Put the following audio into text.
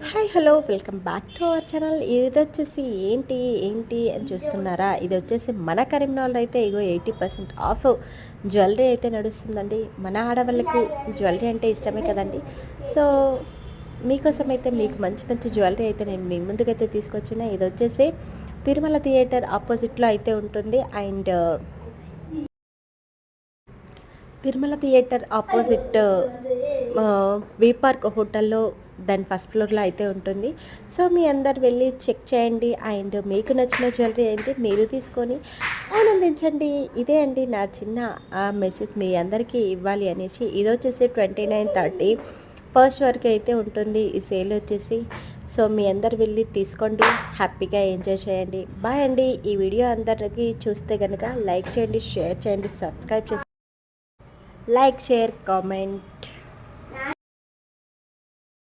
Hi hello welcome back to our channel. ఇది వచ్చేసి ఏంటి ఏంటి అని చూస్తున్నారా? ఇది వచ్చేసి మన కరీంనగర్లో అయితే ఇగో 80% ఆఫ్ జ్యువెలరీ అయితే నడుస్తుందండి. మన ఆడవాళ్ళకు జ్యువెలరీ అంటే ఇష్టమే కదండి. సో మీకోసం అయితే మీకు మంచి మంచి జ్యువెలరీ అయితే నేను మీ ముందుకైతే తీసుకొచ్చిన. ఇది వచ్చేసి తిరుమల థియేటర్ ఆపోజిట్లో అయితే ఉంటుంది. And Tirumala theatre opposite we park హోటల్లో దాని ఫస్ట్ ఫ్లోర్లో అయితే ఉంటుంది. సో మీ అందరు వెళ్ళి చెక్ చేయండి. అండ్ మీకు నచ్చిన జ్యువెలరీ అయితే మీరు తీసుకొని ఆనందించండి. ఇదే అండి నా చిన్న మెసేజ్ మీ అందరికీ ఇవ్వాలి అనేసి. ఇది వచ్చేసి 29-30 ఫస్ట్ వరకు అయితే ఉంటుంది ఈ సేల్ వచ్చేసి. సో మీ అందరు వెళ్ళి తీసుకోండి, హ్యాపీగా ఎంజాయ్ చేయండి. బాయ్ అండి. ఈ వీడియో అందరికీ చూస్తే కనుక లైక్ చేయండి, షేర్ చేయండి, సబ్స్క్రైబ్ చేసి లైక్, షేర్, కామెంట్.